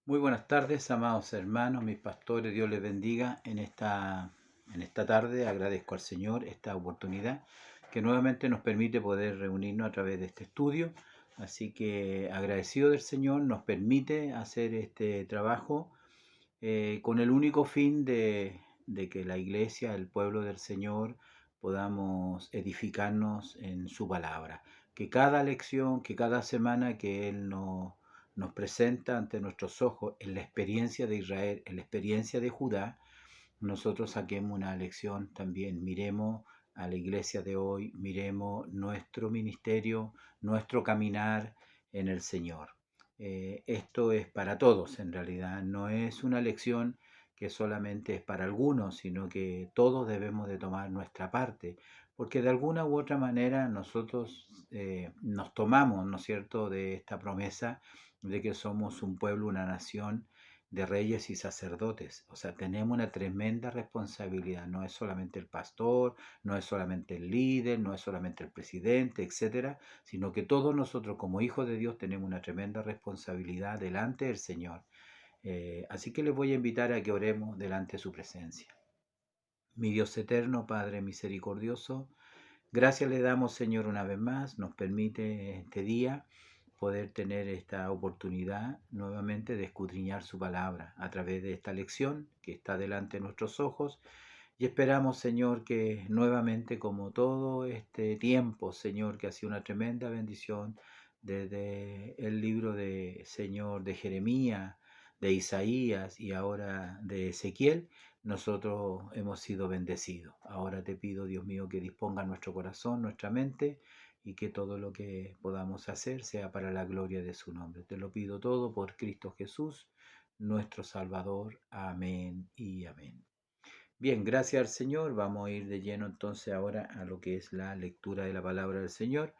Muy buenas tardes, amados hermanos, mis pastores, Dios les bendiga en esta tarde. Agradezco al Señor esta oportunidad que nuevamente nos permite poder reunirnos a través de este estudio. Así que agradecido del Señor, nos permite hacer este trabajo con el único fin de que la iglesia, el pueblo del Señor, podamos edificarnos en su palabra. Que cada lección, que cada semana que Él nos presenta ante nuestros ojos en la experiencia de Israel, en la experiencia de Judá, nosotros saquemos una lección también. Miremos a la iglesia de hoy, miremos nuestro ministerio, nuestro caminar en el Señor. Esto es para todos en realidad, no es una lección que solamente es para algunos, sino que todos debemos de tomar nuestra parte, porque de alguna u otra manera nosotros nos tomamos, ¿no es cierto?, de esta promesa de que somos un pueblo, una nación de reyes y sacerdotes. O sea, tenemos una tremenda responsabilidad. No es solamente el pastor, no es solamente el líder, no es solamente el presidente, etcétera, sino que todos nosotros como hijos de Dios tenemos una tremenda responsabilidad delante del Señor. Así que les voy a invitar a que oremos delante de su presencia. Mi Dios eterno, Padre misericordioso, gracias le damos, Señor, una vez más. Nos permite este día poder tener esta oportunidad nuevamente de escudriñar su palabra a través de esta lección que está delante de nuestros ojos. Y esperamos, Señor, que nuevamente, como todo este tiempo, Señor, que ha sido una tremenda bendición desde el libro de Señor de Jeremías, de Isaías y ahora de Ezequiel, nosotros hemos sido bendecidos. Ahora te pido, Dios mío, que disponga nuestro corazón, nuestra mente, y que todo lo que podamos hacer sea para la gloria de su nombre. Te lo pido todo por Cristo Jesús, nuestro Salvador. Amén y amén. Bien, gracias al Señor. Vamos a ir de lleno entonces ahora a lo que es la lectura de la palabra del Señor.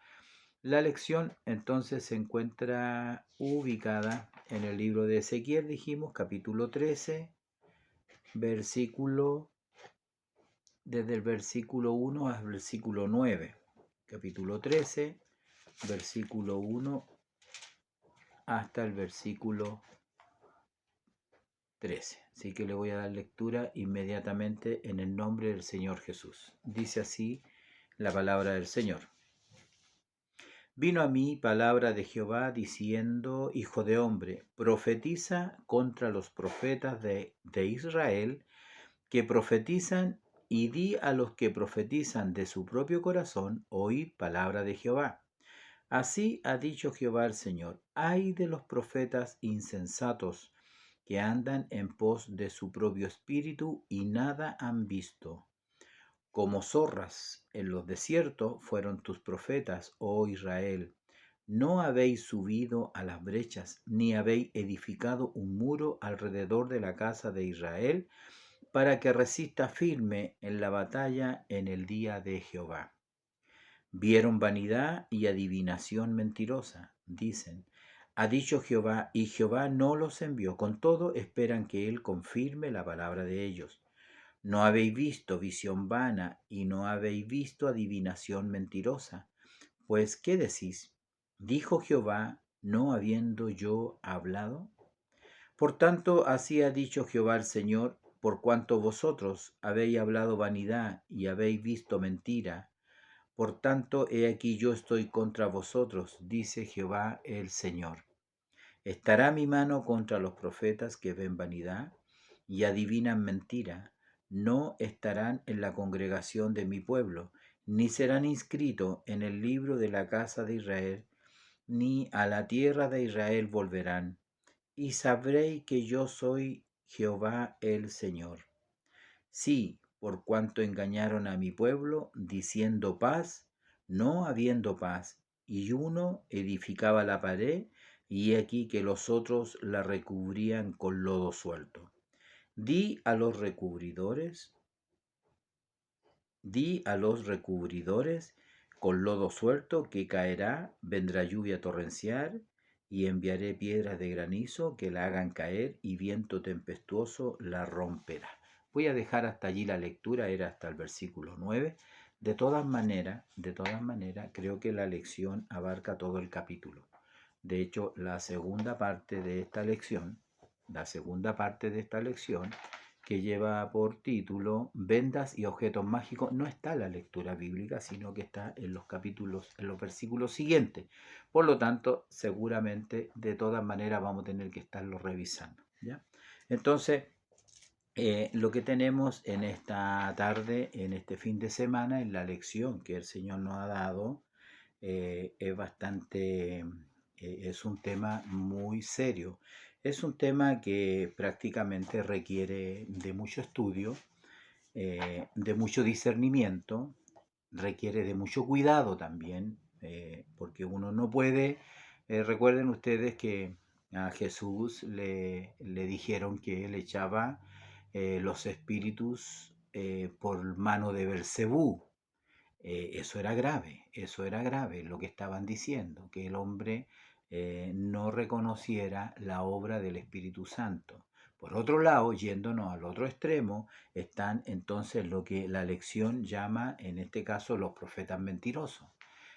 La lección entonces se encuentra ubicada en el libro de Ezequiel, dijimos, capítulo 13, desde el versículo 1 al versículo 9. Capítulo 13, versículo 1 hasta el versículo 13. Así que le voy a dar lectura inmediatamente en el nombre del Señor Jesús. Dice así la palabra del Señor. Vino a mí palabra de Jehová diciendo, Hijo de hombre, profetiza contra los profetas de Israel que profetizan, y di a los que profetizan de su propio corazón, oíd palabra de Jehová. Así ha dicho Jehová el Señor, ay de los profetas insensatos que andan en pos de su propio espíritu y nada han visto. Como zorras en los desiertos fueron tus profetas, oh Israel. No habéis subido a las brechas, ni habéis edificado un muro alrededor de la casa de Israel, para que resista firme en la batalla en el día de Jehová. Vieron vanidad y adivinación mentirosa, dicen. Ha dicho Jehová, y Jehová no los envió. Con todo esperan que Él confirme la palabra de ellos. No habéis visto visión vana, y no habéis visto adivinación mentirosa. Pues, ¿qué decís? ¿Dijo Jehová, no habiendo yo hablado? Por tanto, así ha dicho Jehová el Señor, por cuanto vosotros habéis hablado vanidad y habéis visto mentira, por tanto, he aquí yo estoy contra vosotros, dice Jehová el Señor. ¿Estará mi mano contra los profetas que ven vanidad y adivinan mentira? No estarán en la congregación de mi pueblo, ni serán inscritos en el libro de la casa de Israel, ni a la tierra de Israel volverán. Y sabréis que yo soy Jehová el Señor. Sí, por cuanto engañaron a mi pueblo, diciendo paz, no habiendo paz, y uno edificaba la pared, y he aquí que los otros la recubrían con lodo suelto. Di a los recubridores, con lodo suelto que caerá, vendrá lluvia torrencial, y enviaré piedras de granizo que la hagan caer, y viento tempestuoso la romperá. Voy a dejar hasta allí la lectura, era hasta el versículo 9. De todas maneras, creo que la lección abarca todo el capítulo. De hecho, la segunda parte de esta lección la segunda parte de esta lección, que lleva por título Vendas y objetos mágicos. No está en la lectura bíblica, sino que está en los capítulos, en los versículos siguientes. Por lo tanto, seguramente, de todas maneras, vamos a tener que estarlo revisando, ¿ya? Entonces, lo que tenemos en esta tarde, en este fin de semana, en la lección que el Señor nos ha dado, es bastante, es un tema muy serio. Es un tema que prácticamente requiere de mucho estudio, de mucho discernimiento, requiere de mucho cuidado también, porque uno no puede, recuerden ustedes que a Jesús le dijeron que él echaba los espíritus por mano de Belcebú. Eso era grave lo que estaban diciendo, que el hombre no reconociera la obra del Espíritu Santo. Por otro lado, yéndonos al otro extremo, están entonces lo que la lección llama, en este caso, los profetas mentirosos.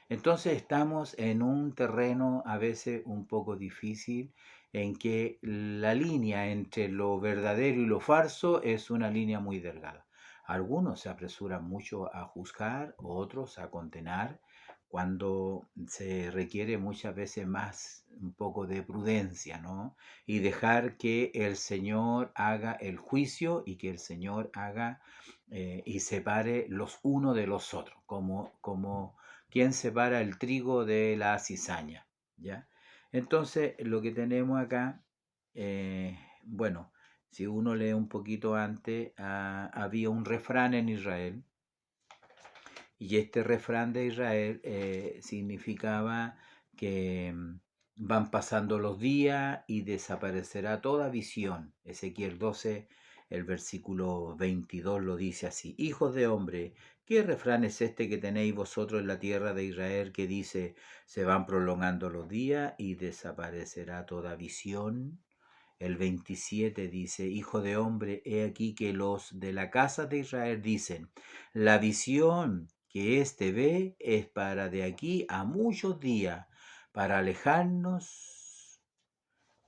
Entonces estamos en un terreno a veces un poco difícil en que la línea entre lo verdadero y lo falso es una línea muy delgada. Algunos se apresuran mucho a juzgar, otros a condenar, cuando se requiere muchas veces más un poco de prudencia, ¿no? Y dejar que el Señor haga el juicio y que el Señor haga y separe los unos de los otros, como quien separa el trigo de la cizaña, ¿ya? Entonces, lo que tenemos acá, bueno, si uno lee un poquito antes, había un refrán en Israel, y este refrán de Israel significaba que van pasando los días y desaparecerá toda visión. Ezequiel 12, el versículo 22 lo dice así: Hijos de hombre, ¿qué refrán es este que tenéis vosotros en la tierra de Israel que dice, se van prolongando los días y desaparecerá toda visión? El 27 dice: Hijo de hombre, he aquí que los de la casa de Israel dicen, la visión que éste ve es para de aquí a muchos días, para alejarnos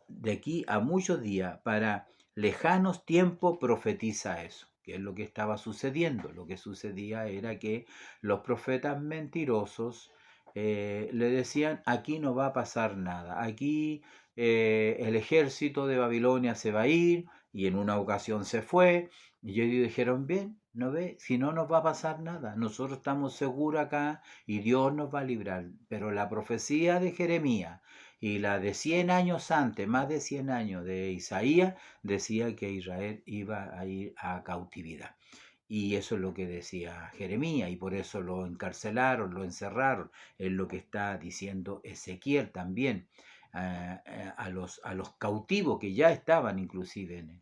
de aquí a muchos días, para lejanos tiempos profetiza eso, que es lo que estaba sucediendo. Lo que sucedía era que los profetas mentirosos le decían, aquí no va a pasar nada, aquí el ejército de Babilonia se va a ir, y en una ocasión se fue, y ellos dijeron, bien, no ve, si no nos va a pasar nada, nosotros estamos seguros acá y Dios nos va a librar. Pero la profecía de Jeremías y la de 100 años antes, más de 100 años de Isaías, decía que Israel iba a ir a cautividad. Y eso es lo que decía Jeremías, y por eso lo encarcelaron, lo encerraron. Es lo que está diciendo Ezequiel también, a los cautivos que ya estaban inclusive,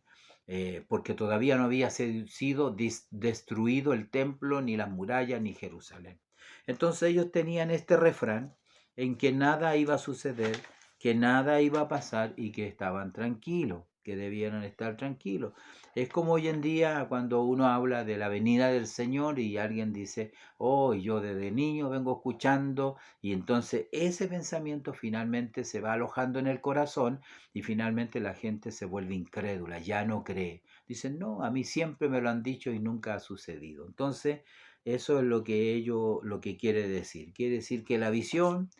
porque todavía no había sido destruido el templo, ni las murallas, ni Jerusalén. Entonces ellos tenían este refrán en que nada iba a suceder, que nada iba a pasar y que estaban tranquilos, que debieran estar tranquilos. Es como hoy en día cuando uno habla de la venida del Señor y alguien dice, oh, yo desde niño vengo escuchando, y entonces ese pensamiento finalmente se va alojando en el corazón y finalmente la gente se vuelve incrédula, ya no cree. Dicen, no, a mí siempre me lo han dicho y nunca ha sucedido. Entonces, eso es lo que lo que quiere decir. Quiere decir que la visión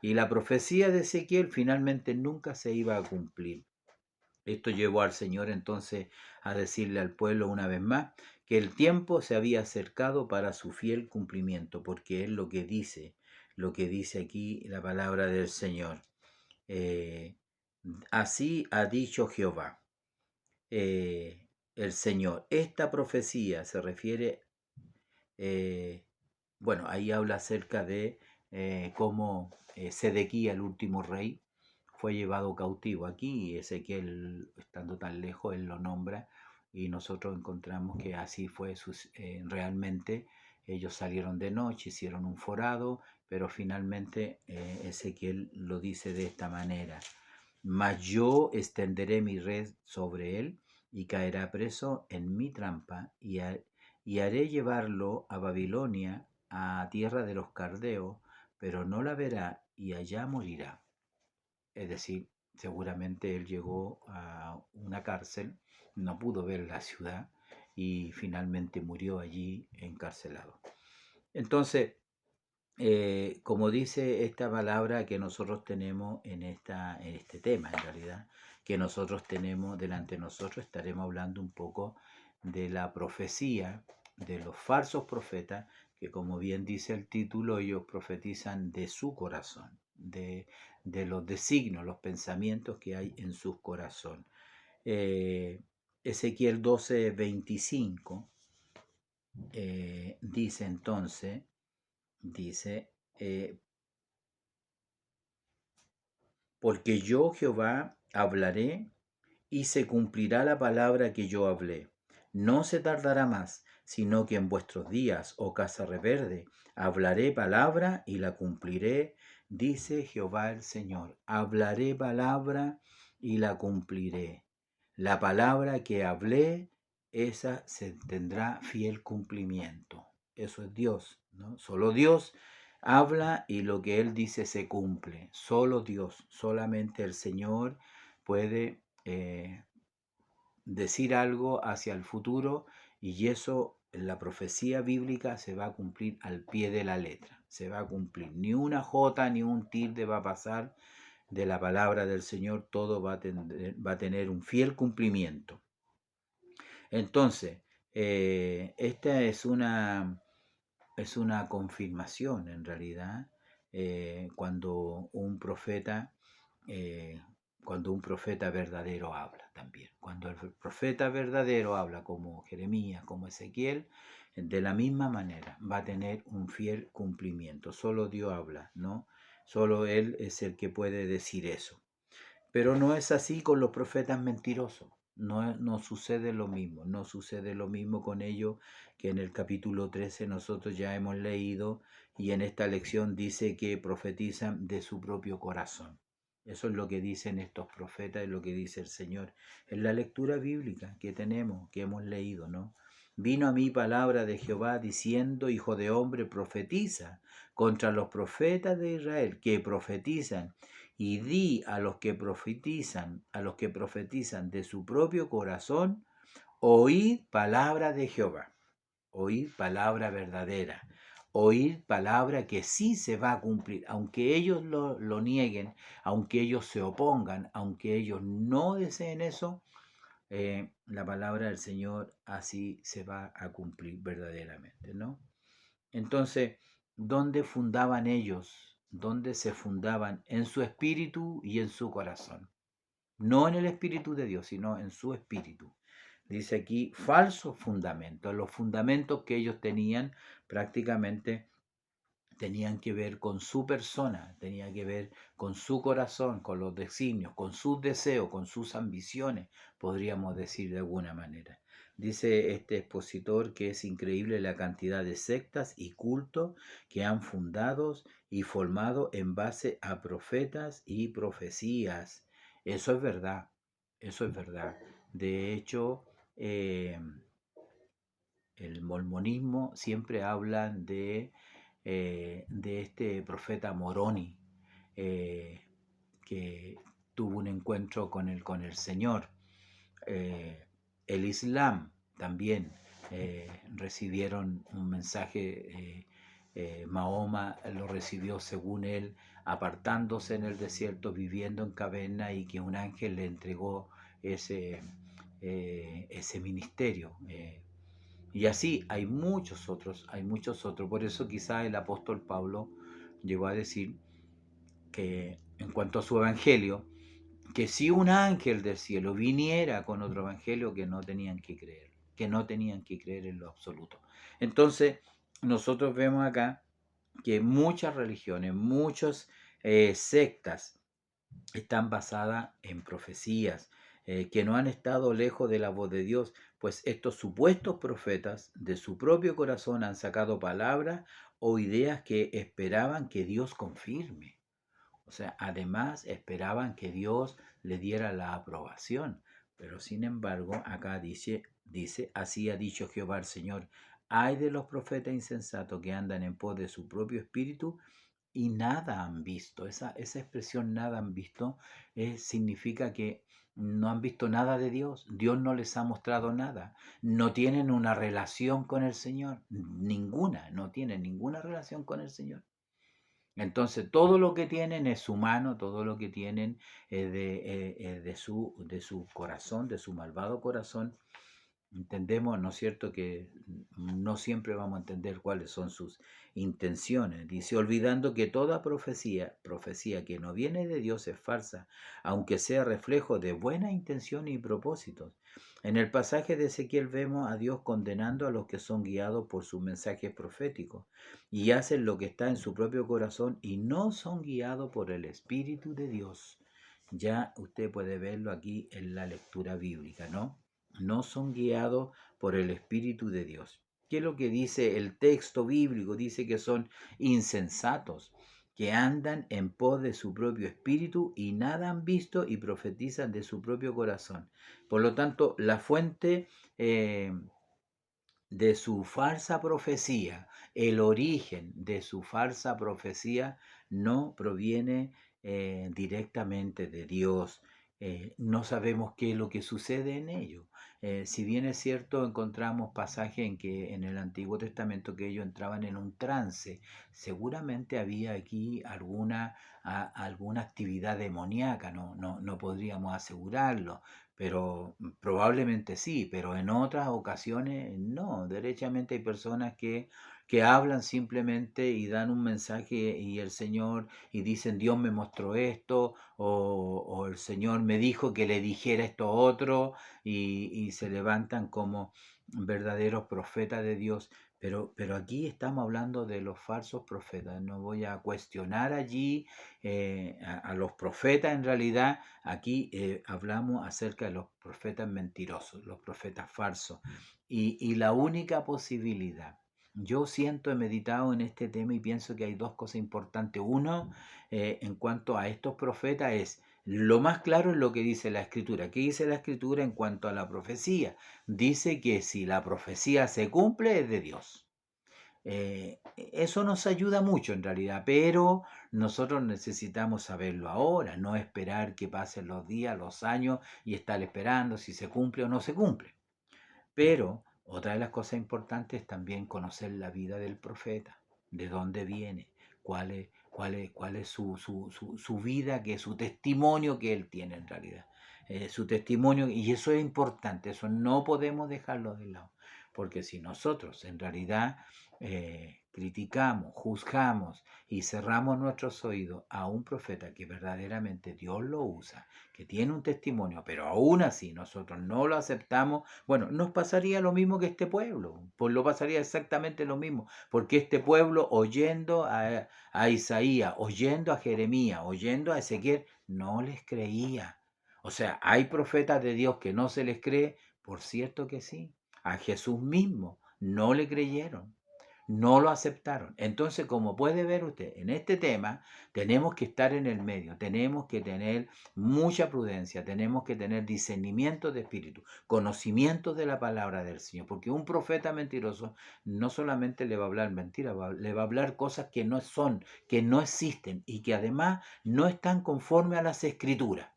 y la profecía de Ezequiel finalmente nunca se iba a cumplir. Esto llevó al Señor entonces a decirle al pueblo una vez más que el tiempo se había acercado para su fiel cumplimiento, porque es lo que dice aquí la palabra del Señor. Eh, Así ha dicho Jehová, el Señor. Esta profecía se refiere, eh, bueno, ahí habla acerca de cómo Sedequía, el último rey, fue llevado cautivo. Aquí Ezequiel, estando tan lejos, él lo nombra y nosotros encontramos que así fue realmente. Ellos salieron de noche, hicieron un forado, pero finalmente Ezequiel lo dice de esta manera: Mas yo extenderé mi red sobre él y caerá preso en mi trampa y haré llevarlo a Babilonia, a tierra de los caldeos, pero no la verá y allá morirá. Es decir, seguramente él llegó a una cárcel, no pudo ver la ciudad y finalmente murió allí encarcelado. Entonces, como dice esta palabra que nosotros tenemos en este tema, en realidad, que nosotros tenemos delante de nosotros, estaremos hablando un poco de la profecía, de los falsos profetas, que como bien dice el título, ellos profetizan de su corazón, de los designios, los pensamientos que hay en su corazón. Ezequiel 12:25 dice entonces, dice, porque yo Jehová hablaré y se cumplirá la palabra que yo hablé. No se tardará más, sino que en vuestros días, oh casa reverde, hablaré palabra y la cumpliré, dice Jehová el Señor. Hablaré palabra y la cumpliré. La palabra que hablé, esa se tendrá fiel cumplimiento. Eso es Dios, ¿no? Solo Dios habla y lo que Él dice se cumple. Solo Dios, solamente el Señor puede decir algo hacia el futuro y eso en la profecía bíblica se va a cumplir al pie de la letra. Se va a cumplir. Ni una jota ni un tilde va a pasar de la palabra del Señor. Todo va a tener un fiel cumplimiento. Entonces, esta es una confirmación en realidad cuando un profeta verdadero habla también. Cuando el profeta verdadero habla como Jeremías, como Ezequiel, de la misma manera va a tener un fiel cumplimiento. Solo Dios habla, ¿no? Solo Él es el que puede decir eso. Pero no es así con los profetas mentirosos. No sucede lo mismo. No sucede lo mismo con ellos que en el capítulo 13 nosotros ya hemos leído y en esta lección dice que profetizan de su propio corazón. Eso es lo que dicen estos profetas, es lo que dice el Señor. En la lectura bíblica que tenemos, que hemos leído, ¿no? Vino a mí palabra de Jehová diciendo, hijo de hombre, profetiza contra los profetas de Israel que profetizan y di a los que profetizan de su propio corazón, oíd palabra de Jehová, oíd palabra verdadera, oíd palabra que sí se va a cumplir, aunque ellos lo nieguen, aunque ellos se opongan, aunque ellos no deseen eso, la palabra del Señor así se va a cumplir verdaderamente, ¿no? Entonces, ¿dónde fundaban ellos? ¿Dónde se fundaban? En su espíritu y en su corazón. No en el espíritu de Dios, sino en su espíritu. Dice aquí falsos fundamentos. Los fundamentos que ellos tenían prácticamente tenían que ver con su persona, tenía que ver con su corazón, con los designios, con sus deseos, con sus ambiciones, podríamos decir de alguna manera. Dice este expositor que es increíble la cantidad de sectas y cultos que han fundado y formado en base a profetas y profecías. Eso es verdad, eso es verdad. De hecho, el mormonismo siempre habla de este profeta Moroni, eh, que tuvo un encuentro con el Señor. El Islam también recibieron un mensaje, Mahoma lo recibió según él, apartándose en el desierto, viviendo en caverna y que un ángel le entregó ese ministerio. Y así hay muchos otros. Por eso quizá el apóstol Pablo llegó a decir que en cuanto a su evangelio, que si un ángel del cielo viniera con otro evangelio que no tenían que creer en lo absoluto. Entonces, nosotros vemos acá que muchas religiones, muchas sectas están basadas en profecías, que no han estado lejos de la voz de Dios, pues estos supuestos profetas de su propio corazón han sacado palabras o ideas que esperaban que Dios confirme. O sea, además esperaban que Dios le diera la aprobación. Pero sin embargo, acá dice, así ha dicho Jehová el Señor, ay de los profetas insensatos que andan en pos de su propio espíritu y nada han visto. Esa expresión nada han visto significa que no han visto nada de Dios. Dios no les ha mostrado nada. No tienen una relación con el Señor. Ninguna, no tienen ninguna relación con el Señor. Entonces, todo lo que tienen es humano, todo lo que tienen es de su corazón, de su malvado corazón. Entendemos, ¿no es cierto?, que no siempre vamos a entender cuáles son sus intenciones. Dice, olvidando que toda profecía que no viene de Dios es falsa, aunque sea reflejo de buenas intenciones y propósitos. En el pasaje de Ezequiel vemos a Dios condenando a los que son guiados por sus mensajes proféticos y hacen lo que está en su propio corazón y no son guiados por el Espíritu de Dios. Ya usted puede verlo aquí en la lectura bíblica, ¿no? No son guiados por el Espíritu de Dios. ¿Qué es lo que dice el texto bíblico? Dice que son insensatos, que andan en pos de su propio espíritu y nada han visto y profetizan de su propio corazón. Por lo tanto, la fuente de su falsa profecía, el origen de su falsa profecía no proviene directamente de Dios. No sabemos qué es lo que sucede en ello. Si bien es cierto, encontramos pasajes en que en el Antiguo Testamento que ellos entraban en un trance, seguramente había aquí alguna actividad demoníaca, no podríamos asegurarlo, pero probablemente sí, pero en otras ocasiones no. Derechamente hay personas que hablan simplemente y dan un mensaje y el Señor y dicen Dios me mostró esto o el Señor me dijo que le dijera esto otro y se levantan como verdaderos profetas de Dios. Pero aquí estamos hablando de los falsos profetas. No voy a cuestionar allí a los profetas en realidad. Aquí hablamos acerca de los profetas mentirosos, los profetas falsos. Y la única posibilidad, yo siento, he meditado en este tema y pienso que hay dos cosas importantes. Uno, en cuanto a estos profetas, es lo más claro es lo que dice la Escritura. ¿Qué dice la Escritura en cuanto a la profecía? Dice que si la profecía se cumple es de Dios. Eso nos ayuda mucho en realidad, pero nosotros necesitamos saberlo ahora, no esperar que pasen los días, los años y estar esperando si se cumple o no se cumple. Pero otra de las cosas importantes es también conocer la vida del profeta, de dónde viene, cuál es su vida, que es su testimonio que él tiene en realidad. Su testimonio, y eso es importante, eso no podemos dejarlo de lado, porque si nosotros en realidad criticamos, juzgamos y cerramos nuestros oídos a un profeta que verdaderamente Dios lo usa, que tiene un testimonio, pero aún así nosotros no lo aceptamos, bueno, nos pasaría lo mismo que este pueblo, pues lo pasaría exactamente lo mismo, porque este pueblo oyendo a Isaías, oyendo a Jeremías, oyendo a Ezequiel, no les creía. O sea, hay profetas de Dios que no se les cree, por cierto que sí. A Jesús mismo no le creyeron, no lo aceptaron. Entonces, como puede ver usted, en este tema tenemos que estar en el medio, tenemos que tener mucha prudencia, tenemos que tener discernimiento de espíritu, conocimiento de la palabra del Señor, porque un profeta mentiroso no solamente le va a hablar mentira, le va a hablar cosas que no son, que no existen y que además no están conforme a las escrituras.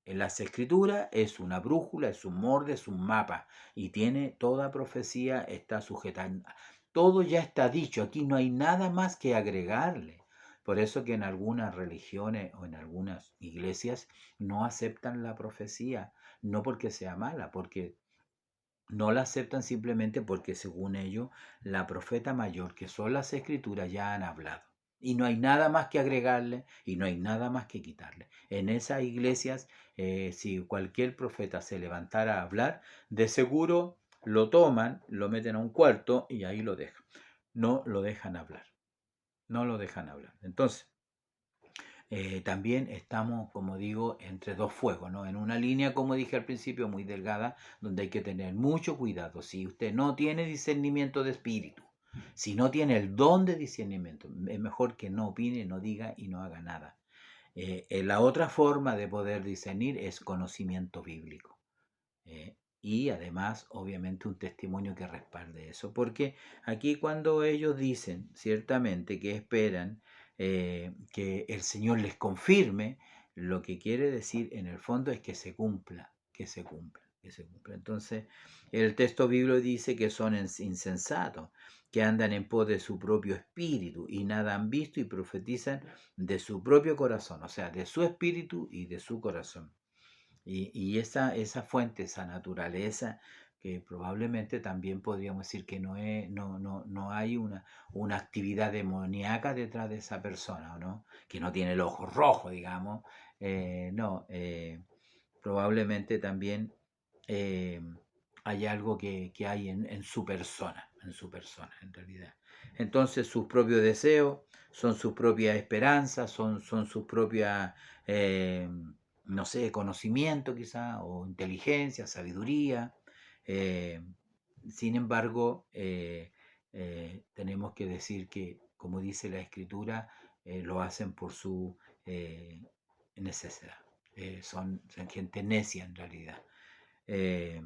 En las escrituras es una brújula, es un molde, es un mapa y tiene toda profecía, está sujeta. Todo ya está dicho, aquí no hay nada más que agregarle. Por eso que en algunas religiones o en algunas iglesias no aceptan la profecía, no porque sea mala, porque no la aceptan simplemente porque según ellos la profeta mayor, que son las escrituras, ya han hablado. Y no hay nada más que agregarle y no hay nada más que quitarle. En esas iglesias, si cualquier profeta se levantara a hablar, de seguro lo toman, lo meten a un cuarto y ahí lo dejan. No lo dejan hablar. No lo dejan hablar. Entonces, también estamos, como digo, entre dos fuegos, ¿no? En una línea, como dije al principio, muy delgada, donde hay que tener mucho cuidado. Si usted no tiene discernimiento de espíritu, si no tiene el don de discernimiento, es mejor que no opine, no diga y no haga nada. La otra forma de poder discernir es conocimiento bíblico. Y además, obviamente, un testimonio que respalde eso. Porque aquí cuando ellos dicen ciertamente que esperan que el Señor les confirme, lo que quiere decir en el fondo es que se cumpla, que se cumpla, que se cumpla. Entonces, el texto bíblico dice que son insensatos, que andan en pos de su propio espíritu y nada han visto y profetizan de su propio corazón, o sea, de su espíritu y de su corazón. Y esa fuente, esa naturaleza, que probablemente también podríamos decir que no hay una actividad demoníaca detrás de esa persona, ¿no? Que no tiene el ojo rojo, digamos. No, probablemente también eh, hay algo que hay en su persona, en realidad. Entonces sus propios deseos son sus propias esperanzas, son sus propias, no sé, conocimiento quizá, o inteligencia, sabiduría. eh, Sin embargo, tenemos que decir que, como dice la Escritura, lo hacen por su necesidad. Son gente necia en realidad. Eh,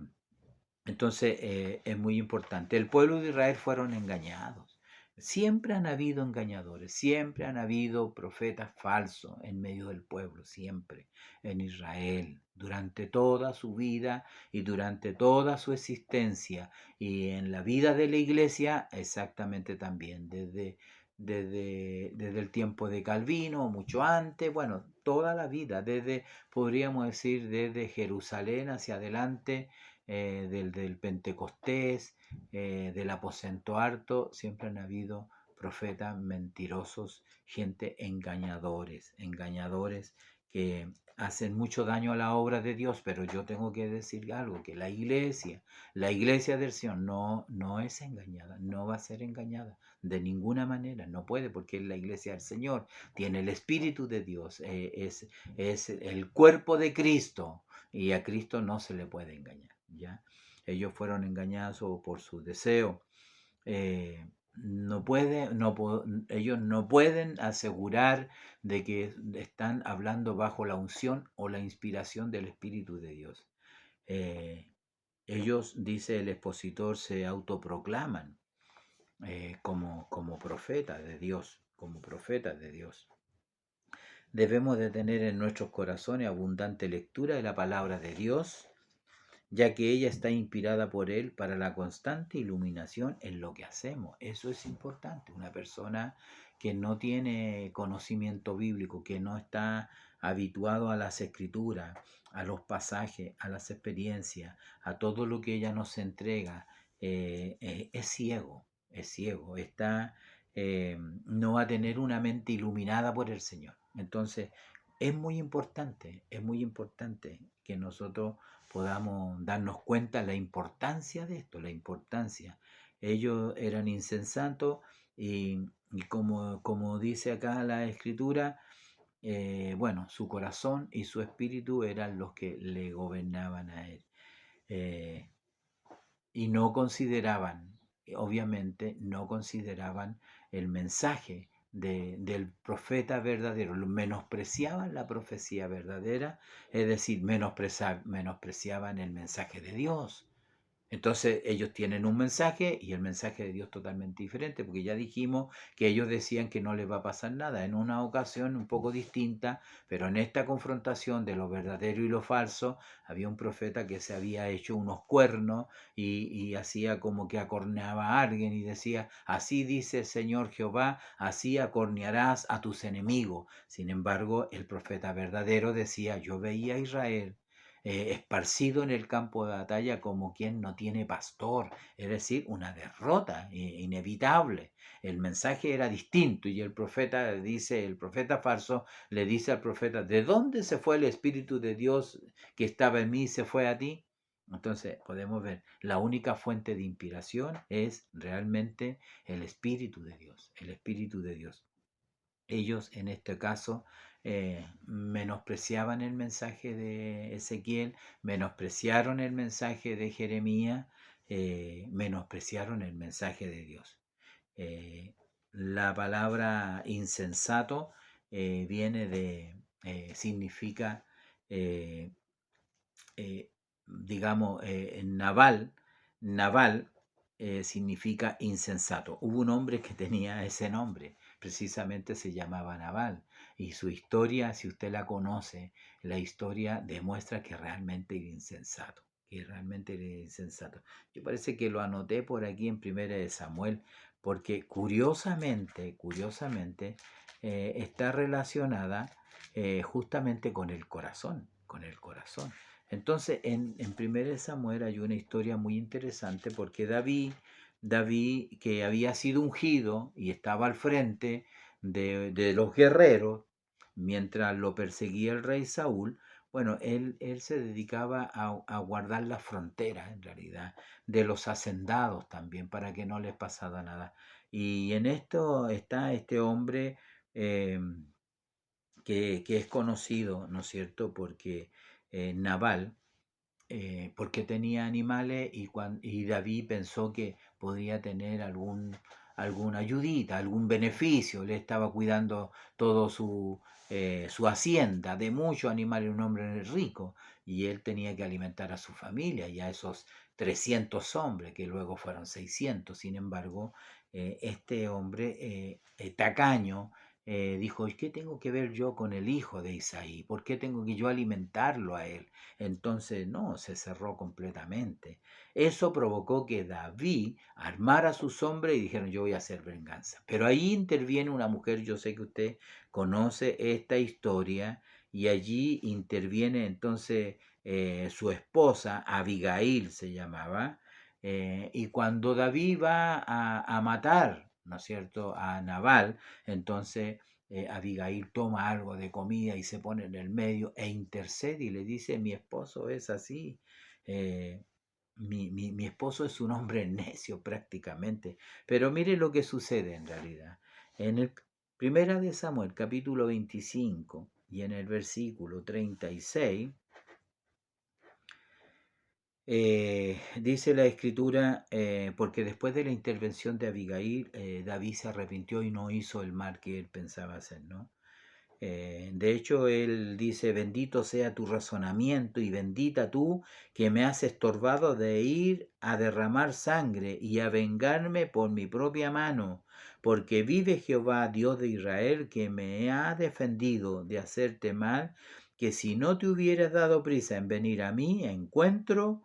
entonces es muy importante. El pueblo de Israel fueron engañados. Siempre han habido engañadores, siempre han habido profetas falsos en medio del pueblo, siempre en Israel, durante toda su vida y durante toda su existencia. Y en la vida de la iglesia, exactamente también, desde el tiempo de Calvino, mucho antes, bueno, toda la vida, podríamos decir, desde Jerusalén hacia adelante, del Pentecostés, del aposento harto, siempre han habido profetas mentirosos, gente engañadores que hacen mucho daño a la obra de Dios. Pero yo tengo que decir algo, que la iglesia del Señor no es engañada, no va a ser engañada de ninguna manera, no puede, porque es la iglesia del Señor, tiene el Espíritu de Dios, es el cuerpo de Cristo, y a Cristo no se le puede engañar. ¿Ya? Ellos fueron engañados por su deseo. Ellos no pueden asegurar de que están hablando bajo la unción o la inspiración del Espíritu de Dios. Eh, Ellos, dice el expositor, se autoproclaman como profetas de Dios, como profetas de Dios. Debemos de tener en nuestros corazones abundante lectura de la palabra de Dios, ya que ella está inspirada por Él para la constante iluminación en lo que hacemos. Eso es importante. Una persona que no tiene conocimiento bíblico, que no está habituado a las escrituras, a los pasajes, a las experiencias, a todo lo que ella nos entrega, es ciego, no va a tener una mente iluminada por el Señor. Entonces, es muy importante que nosotros podamos darnos cuenta la importancia de esto, la importancia. Ellos eran insensatos y como dice acá la escritura, bueno, su corazón y su espíritu eran los que le gobernaban a él. Eh, y no consideraban, obviamente, no consideraban el mensaje del profeta verdadero, menospreciaban la profecía verdadera, es decir, menospreciaban el mensaje de Dios. Entonces ellos tienen un mensaje y el mensaje de Dios totalmente diferente, porque ya dijimos que ellos decían que no les va a pasar nada en una ocasión un poco distinta, pero en esta confrontación de lo verdadero y lo falso, había un profeta que se había hecho unos cuernos y hacía como que acorneaba a alguien y decía: así dice el Señor Jehová, así acornearás a tus enemigos. Sin embargo, el profeta verdadero decía: yo veía a Israel esparcido en el campo de batalla como quien no tiene pastor, es decir, una derrota inevitable. El mensaje era distinto y el profeta falso le dice al profeta: ¿de dónde se fue el Espíritu de Dios que estaba en mí y se fue a ti? Entonces podemos ver, la única fuente de inspiración es realmente el Espíritu de Dios, el Espíritu de Dios. Ellos en este caso menospreciaban el mensaje de Ezequiel, menospreciaron el mensaje de Jeremías, menospreciaron el mensaje de Dios. La palabra insensato significa, eh, digamos, naval significa insensato. Hubo un hombre que tenía ese nombre, precisamente se llamaba Nabal. Y su historia, si usted la conoce, la historia demuestra que realmente era insensato. Que realmente era insensato. Yo parece que lo anoté por aquí en Primera de Samuel, porque curiosamente, está relacionada justamente con el corazón, con el corazón. Entonces, en Primera de Samuel hay una historia muy interesante porque David, que había sido ungido y estaba al frente de los guerreros, mientras lo perseguía el rey Saúl, bueno, él se dedicaba a guardar las fronteras, en realidad, de los hacendados también, para que no les pasara nada. Y en esto está este hombre eh, que es conocido, ¿no es cierto?, porque Nabal, porque tenía animales y David pensó que podría tener alguna ayudita, algún beneficio. Le estaba cuidando todo su hacienda de muchos animales, un hombre rico, y él tenía que alimentar a su familia y a esos 300 hombres, que luego fueron 600. Sin embargo, este hombre tacaño, dijo: ¿qué tengo que ver yo con el hijo de Isaí? ¿Por qué tengo que yo alimentarlo a él? Entonces, no, se cerró completamente. Eso provocó que David armara a sus hombres y dijeron: yo voy a hacer venganza. Pero ahí interviene una mujer, yo sé que usted conoce esta historia, y allí interviene entonces su esposa, Abigail se llamaba, y cuando David va a matar, ¿no es cierto?, a Nabal, entonces Abigail toma algo de comida y se pone en el medio e intercede y le dice: mi esposo es así, eh, mi esposo es un hombre necio prácticamente. Pero mire lo que sucede en realidad. En el Primera de Samuel, capítulo 25, y en el versículo 36, dice la escritura, porque después de la intervención de Abigail, David se arrepintió y no hizo el mal que él pensaba hacer, ¿no? De hecho, él dice: bendito sea tu razonamiento y bendita tú que me has estorbado de ir a derramar sangre y a vengarme por mi propia mano, porque vive Jehová, Dios de Israel, que me ha defendido de hacerte mal, que si no te hubieras dado prisa en venir a mí, encuentro,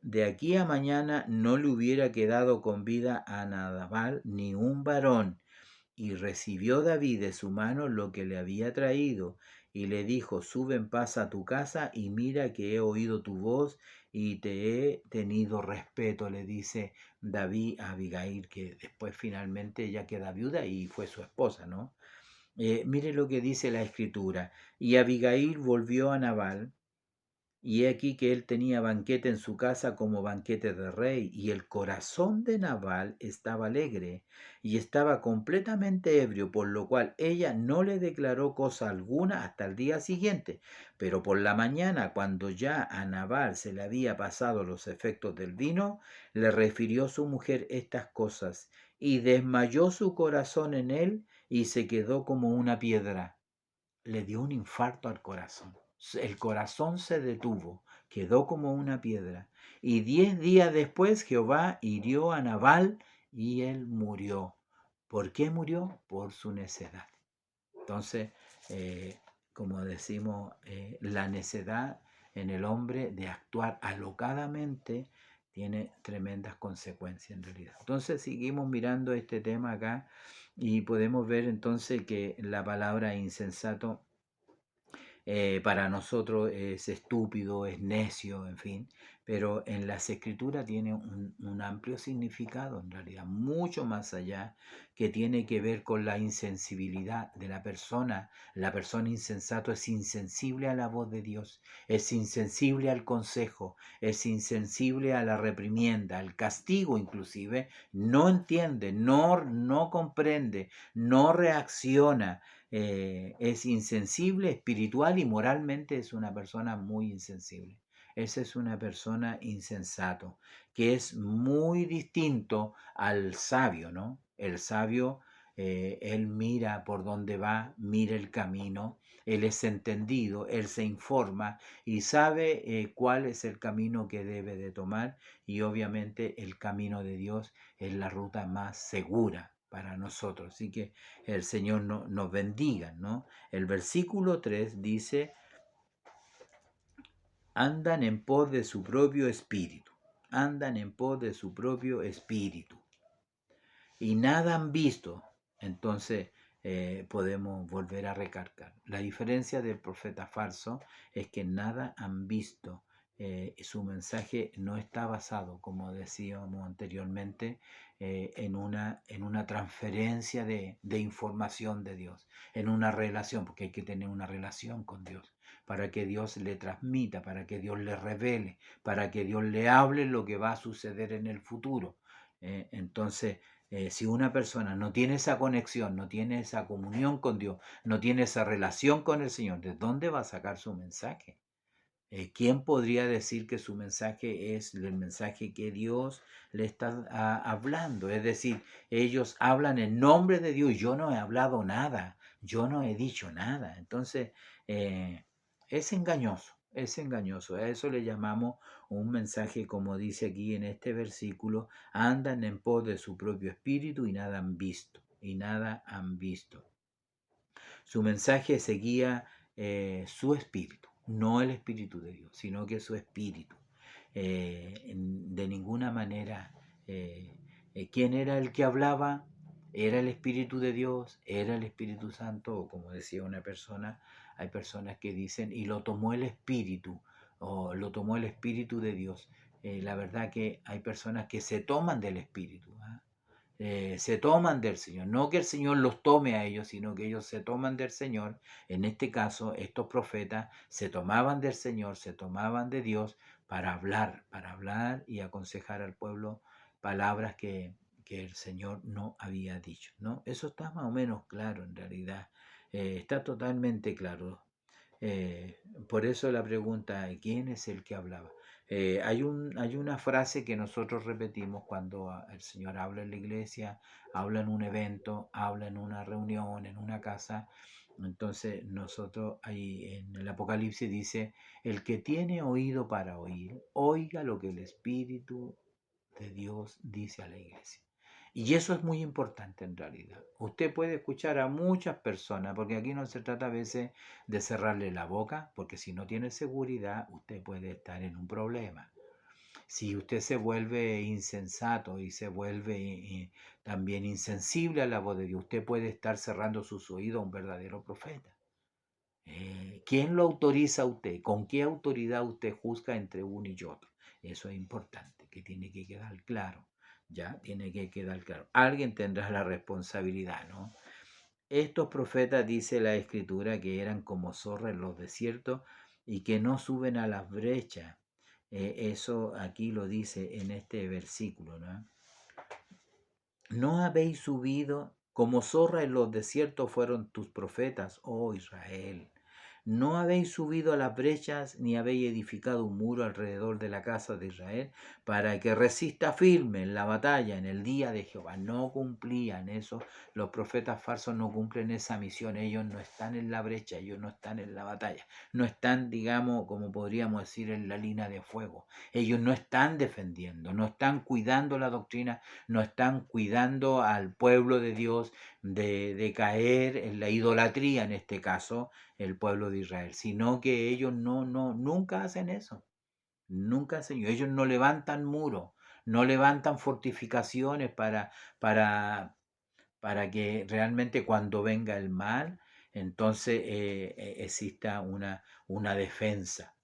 de aquí a mañana no le hubiera quedado con vida a Nabal ni un varón. Y recibió David de su mano lo que le había traído, y le dijo: sube en paz a tu casa, y mira que he oído tu voz y te he tenido respeto, le dice David a Abigail, que después finalmente ella queda viuda y fue su esposa, ¿no? Mire lo que dice la escritura: y Abigail volvió a Nabal, y he aquí que él tenía banquete en su casa como banquete de rey, y el corazón de Nabal estaba alegre, y estaba completamente ebrio, por lo cual ella no le declaró cosa alguna hasta el día siguiente. Pero por la mañana, cuando ya a Nabal se le había pasado los efectos del vino, le refirió su mujer estas cosas, y desmayó su corazón en él, y se quedó como una piedra. Le dio un infarto al corazón. El corazón se detuvo, quedó como una piedra. Y 10 días después Jehová hirió a Nabal y él murió. ¿Por qué murió? Por su necedad. Entonces, eh, como decimos, la necedad en el hombre de actuar alocadamente tiene tremendas consecuencias en realidad. Entonces, seguimos mirando este tema acá y podemos ver entonces que la palabra insensato para nosotros es estúpido, es necio, en fin, pero en las escrituras tiene un amplio significado, en realidad, mucho más allá, que tiene que ver con la insensibilidad de la persona. La persona insensato es insensible a la voz de Dios, es insensible al consejo, es insensible a la reprimienda, al castigo inclusive, no entiende, no comprende, no reacciona, es insensible espiritual y moralmente es una persona muy insensible. Esa es una persona insensato, que es muy distinto al sabio, ¿no? El sabio, él mira por dónde va, mira el camino, él es entendido, él se informa y sabe cuál es el camino que debe de tomar, y obviamente el camino de Dios es la ruta más segura, para nosotros. Así que el Señor nos bendiga, ¿no? El versículo 3 dice, andan en pos de su propio espíritu, andan en pos de su propio espíritu y nada han visto. Entonces podemos volver a recargar. La diferencia del profeta falso es que nada han visto. Su mensaje no está basado, como decíamos anteriormente, en una transferencia de información de Dios, en una relación, porque hay que tener una relación con Dios, para que Dios le transmita, para que Dios le revele, para que Dios le hable lo que va a suceder en el futuro. Entonces, si una persona no tiene esa conexión, no tiene esa comunión con Dios, no tiene esa relación con el Señor, ¿de dónde va a sacar su mensaje? ¿Quién podría decir que su mensaje es el mensaje que Dios le está hablando? Es decir, ellos hablan en nombre de Dios. Yo no he hablado nada, yo no he dicho nada. Entonces, eh, es engañoso, es engañoso. A eso le llamamos un mensaje, como dice aquí en este versículo, andan en pos de su propio espíritu y nada han visto, y nada han visto. Su mensaje seguía su espíritu, no el espíritu de Dios, sino que su espíritu. De ninguna manera, ¿quién era el que hablaba? ¿Era el Espíritu de Dios? ¿Era el Espíritu Santo? O como decía una persona, hay personas que dicen, y lo tomó el Espíritu, o lo tomó el Espíritu de Dios. La verdad que hay personas que se toman del Espíritu, ¿ah? Se toman del Señor, no que el Señor los tome a ellos, sino que ellos se toman del Señor. En este caso, estos profetas se tomaban del Señor, se tomaban de Dios para hablar y aconsejar al pueblo palabras que el Señor no había dicho, ¿no? Eso está más o menos claro en realidad, está totalmente claro. Por eso la pregunta, ¿quién es el que hablaba? Hay una frase que nosotros repetimos cuando el Señor habla en la iglesia, habla en un evento, habla en una reunión, en una casa. Entonces nosotros ahí en el Apocalipsis dice, el que tiene oído para oír, oiga lo que el Espíritu de Dios dice a la iglesia. Y eso es muy importante en realidad. Usted puede escuchar a muchas personas, porque aquí no se trata a veces de cerrarle la boca, porque si no tiene seguridad, usted puede estar en un problema. Si usted se vuelve insensato y se vuelve también insensible a la voz de Dios, usted puede estar cerrando sus oídos a un verdadero profeta. ¿Quién lo autoriza a usted? ¿Con qué autoridad usted juzga entre uno y otro? Eso es importante, que tiene que quedar claro. Ya tiene que quedar claro. Alguien tendrá la responsabilidad, ¿no? Estos profetas, dice la escritura, que eran como zorras en los desiertos y que no suben a las brechas. Eso aquí lo dice en este versículo, ¿no? ¿No habéis subido como zorra en los desiertos fueron tus profetas, oh Israel? ¿No habéis subido a las brechas ni habéis edificado un muro alrededor de la casa de Israel para que resista firme en la batalla en el día de Jehová? No cumplían eso. Los profetas falsos no cumplen esa misión. Ellos no están en la brecha, ellos no están en la batalla. No están, digamos, como podríamos decir, en la línea de fuego. Ellos no están defendiendo, no están cuidando la doctrina, no están cuidando al pueblo de Dios de caer en la idolatría, en este caso, el pueblo de Israel, sino que ellos nunca hacen eso, nunca hacen eso. Ellos no levantan muros, no levantan fortificaciones para que realmente cuando venga el mal, entonces exista una defensa.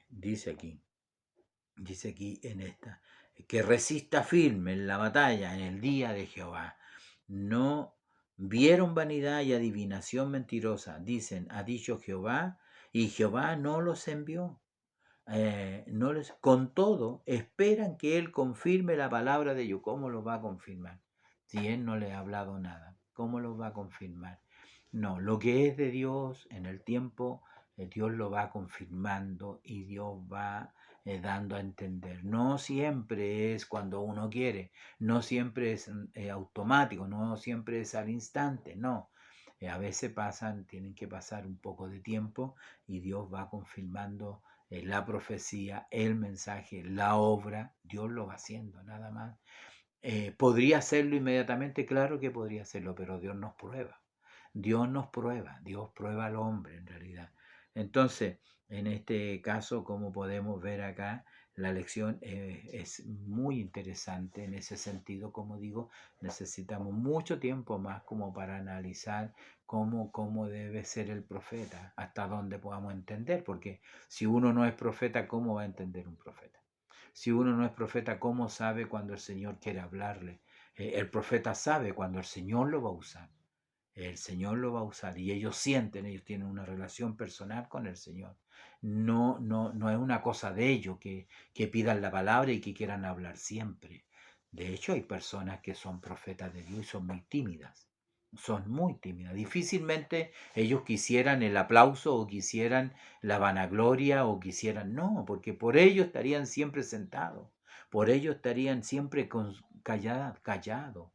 Dice aquí en esta, que resista firme en la batalla en el día de Jehová. No vieron vanidad y adivinación mentirosa. Dicen, ha dicho Jehová, y Jehová no los envió. Con todo, esperan que Él confirme la palabra de ellos. ¿Cómo lo va a confirmar? Si Él no les ha hablado nada, ¿cómo lo va a confirmar? No, lo que es de Dios en el tiempo, Dios lo va confirmando y Dios va dando a entender. No siempre es cuando uno quiere, no siempre es automático, no siempre es al instante, no. A veces tienen que pasar un poco de tiempo y Dios va confirmando la profecía, el mensaje, la obra. Dios lo va haciendo, nada más. ¿Podría hacerlo inmediatamente? Claro que podría hacerlo, pero Dios nos prueba. Dios nos prueba, Dios prueba al hombre en realidad. Entonces, en este caso, como podemos ver acá, la lección es muy interesante en ese sentido. Como digo, necesitamos mucho tiempo más como para analizar cómo debe ser el profeta, hasta dónde podamos entender, porque si uno no es profeta, ¿cómo va a entender un profeta? Si uno no es profeta, ¿cómo sabe cuando el Señor quiere hablarle? El profeta sabe cuando el Señor lo va a usar. El Señor lo va a usar y ellos sienten, ellos tienen una relación personal con el Señor. No es una cosa de ellos que pidan la palabra y que quieran hablar siempre. De hecho, hay personas que son profetas de Dios y son muy tímidas. Son muy tímidas. Difícilmente ellos quisieran el aplauso o quisieran la vanagloria o quisieran, no, porque por ello estarían siempre sentados. Por ello estarían siempre callados,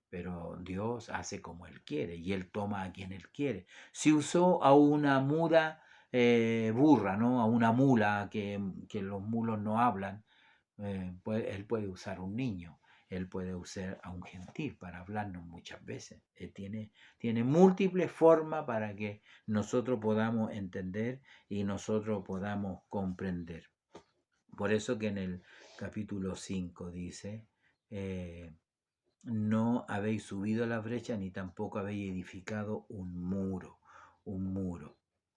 pero Dios hace como Él quiere y Él toma a quien Él quiere. Si usó a una muda burra, ¿no? A una mula que los mulos no hablan, Él puede usar un niño, Él puede usar a un gentil para hablarnos muchas veces. Él tiene múltiples formas para que nosotros podamos entender y nosotros podamos comprender. Por eso que en el capítulo 5 dice, no habéis subido a la brecha ni tampoco habéis edificado un muro.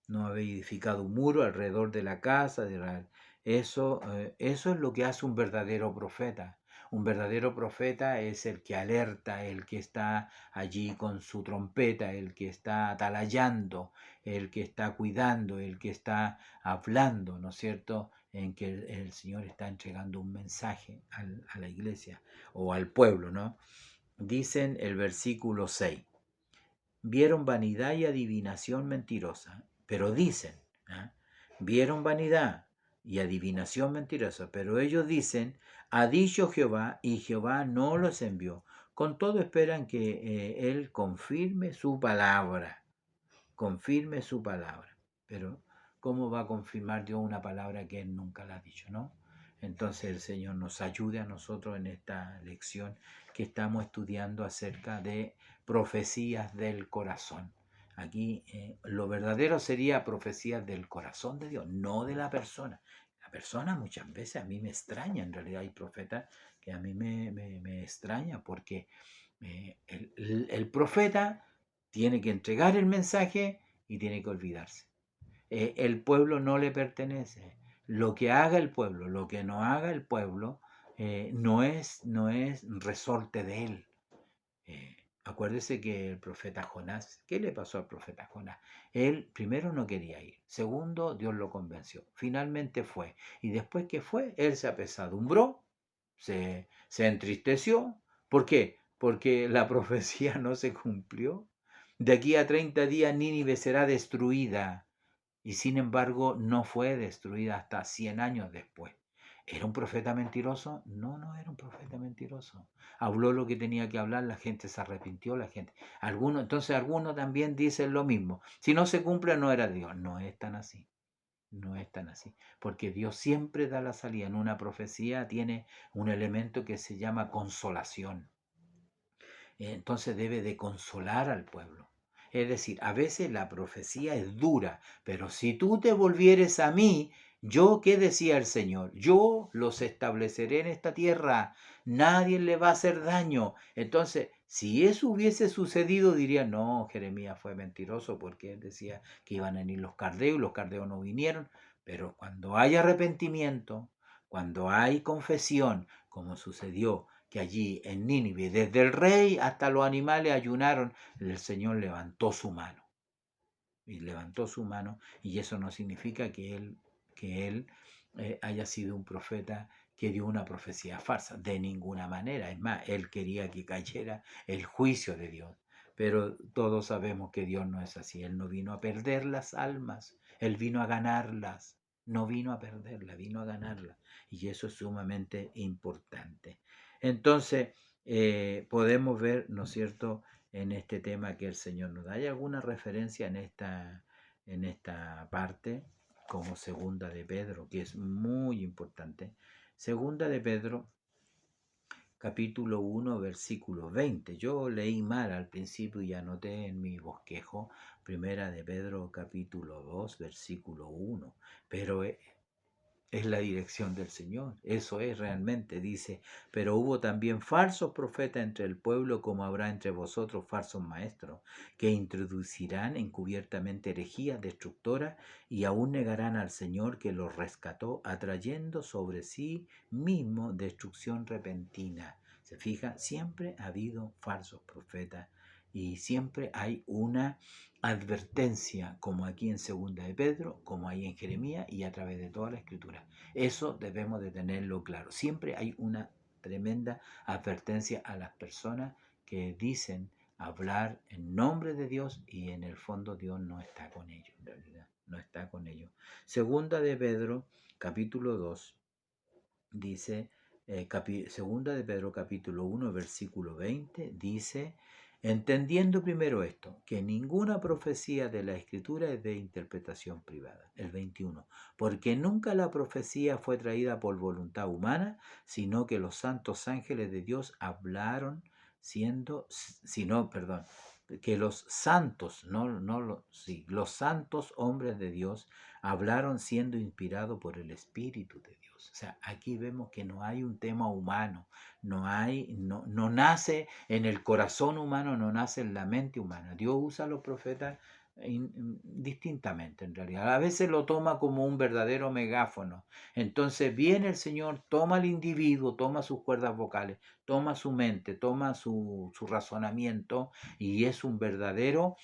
No habéis edificado un muro alrededor de la casa de Israel. Eso es lo que hace un verdadero profeta. Un verdadero profeta es el que alerta, el que está allí con su trompeta, el que está atalayando, el que está cuidando, el que está hablando, ¿no es cierto? En que el Señor está entregando un mensaje a la iglesia o al pueblo, ¿no? Dicen el versículo 6, vieron vanidad y adivinación mentirosa, pero dicen, ¿ah? Vieron vanidad y adivinación mentirosa, pero ellos dicen, ha dicho Jehová y Jehová no los envió. Con todo esperan que Él confirme su palabra. Pero ¿cómo va a confirmar Dios una palabra que Él nunca la ha dicho, no? Entonces el Señor nos ayude a nosotros en esta lección que estamos estudiando acerca de profecías del corazón. Aquí lo verdadero sería profecías del corazón de Dios, no de la persona. La persona muchas veces a mí me extraña, en realidad hay profetas que a mí me extraña porque el profeta tiene que entregar el mensaje y tiene que olvidarse. El pueblo no le pertenece. Lo que haga el pueblo, lo que no haga el pueblo, no es resorte de él. Acuérdese que el profeta Jonás, ¿qué le pasó al profeta Jonás? Él primero no quería ir, segundo Dios lo convenció, finalmente fue, y después que fue, él se apesadumbró, se entristeció. ¿Por qué? Porque la profecía no se cumplió. De aquí a 30 días Nínive será destruida, y sin embargo no fue destruida hasta 100 años después. ¿Era un profeta mentiroso? No, no era un profeta mentiroso. Habló lo que tenía que hablar, la gente se arrepintió, la gente. Entonces algunos también dicen lo mismo. Si no se cumple, no era Dios. No es tan así. No es tan así. Porque Dios siempre da la salida. En una profecía tiene un elemento que se llama consolación. Entonces debe de consolar al pueblo. Es decir, a veces la profecía es dura, pero si tú te volvieres a mí, yo, ¿qué decía el Señor? Yo los estableceré en esta tierra, nadie le va a hacer daño. Entonces, si eso hubiese sucedido, diría, no, Jeremías fue mentiroso porque él decía que iban a venir los caldeos no vinieron, pero cuando hay arrepentimiento, cuando hay confesión, como sucedió que allí en Nínive, desde el rey hasta los animales ayunaron, el Señor levantó su mano. Y levantó su mano, y eso no significa que él haya sido un profeta que dio una profecía falsa, de ninguna manera. Es más, él quería que cayera el juicio de Dios. Pero todos sabemos que Dios no es así. Él no vino a perder las almas, Él vino a ganarlas. No vino a perderlas, vino a ganarlas. Y eso es sumamente importante. Entonces, podemos ver, ¿no es cierto?, en este tema que el Señor nos da. ¿Hay alguna referencia en esta parte? Como segunda de Pedro, que es muy importante. Segunda de Pedro, capítulo 1, versículo 20. Yo leí mal al principio y anoté en mi bosquejo Primera de Pedro, capítulo 2, versículo 1, pero es la dirección del Señor. Eso es realmente, dice, pero hubo también falsos profetas entre el pueblo, como habrá entre vosotros falsos maestros, que introducirán encubiertamente herejías destructoras y aún negarán al Señor que los rescató, atrayendo sobre sí mismo destrucción repentina. ¿Se fija? Siempre ha habido falsos profetas y siempre hay una advertencia, como aquí en Segunda de Pedro, como hay en Jeremías y a través de toda la Escritura. Eso debemos de tenerlo claro. Siempre hay una tremenda advertencia a las personas que dicen hablar en nombre de Dios y en el fondo Dios no está con ellos, en realidad, no está con ellos. Segunda de Pedro, capítulo 2, dice, segunda de Pedro capítulo 1, versículo 20, dice, entendiendo primero esto, que ninguna profecía de la Escritura es de interpretación privada. El 21, porque nunca la profecía fue traída por voluntad humana, sino que los santos ángeles de Dios hablaron perdón, que los santos, los santos hombres de Dios hablaron siendo inspirados por el Espíritu de Dios. O sea, aquí vemos que no hay un tema humano, no nace en el corazón humano, no nace en la mente humana. Dios usa a los profetas distintamente en realidad. A veces lo toma como un verdadero megáfono. Entonces viene el Señor, toma al individuo, toma sus cuerdas vocales, toma su mente, toma su razonamiento y es un verdadero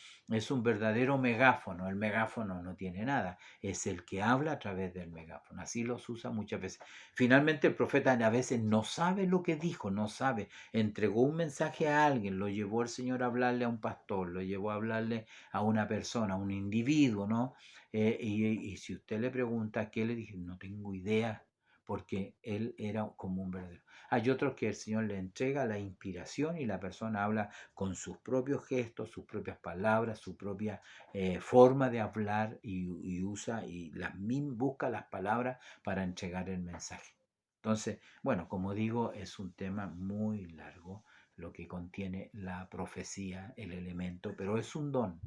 megáfono. El megáfono no tiene nada, es el que habla a través del megáfono. Así los usa muchas veces. Finalmente el profeta a veces no sabe lo que dijo, no sabe. Entregó un mensaje a alguien, lo llevó el Señor a hablarle a un pastor, lo llevó a hablarle a una persona, a un individuo, ¿no? Y si usted le pregunta qué le dije, no tengo idea, porque él era como un verdadero. Hay otros que el Señor le entrega la inspiración y la persona habla con sus propios gestos, sus propias palabras, su propia forma de hablar y usa y busca las palabras para entregar el mensaje. Entonces, bueno, como digo, es un tema muy largo lo que contiene la profecía, el elemento, pero es un don.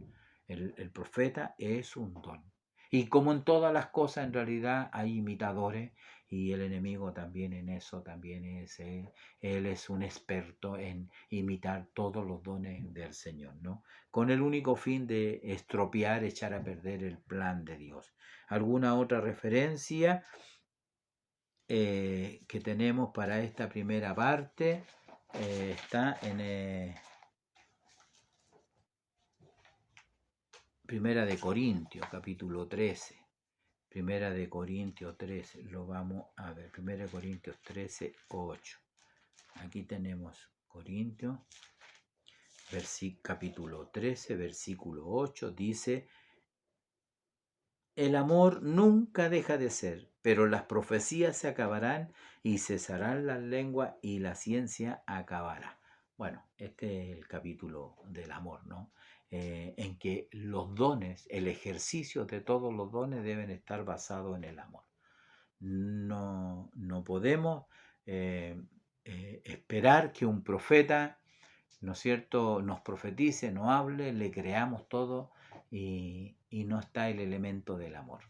El profeta es un don. Y como en todas las cosas, en realidad hay imitadores y el enemigo también en eso, también él es un experto en imitar todos los dones del Señor, ¿no? Con el único fin de estropear, echar a perder el plan de Dios. ¿Alguna otra referencia que tenemos para esta primera parte? Está en Primera de Corintios, capítulo 13. Primera de Corintios 13, lo vamos a ver. Primera de Corintios 13, 8. Aquí tenemos Corintios, capítulo 13, versículo 8, dice, el amor nunca deja de ser, pero las profecías se acabarán y cesarán las lenguas y la ciencia acabará. Bueno, este es el capítulo del amor, ¿no? En que los dones, el ejercicio de todos los dones deben estar basados en el amor. No podemos esperar que un profeta, ¿no es cierto?, nos profetice, nos hable, le creamos todo y no está el elemento del amor.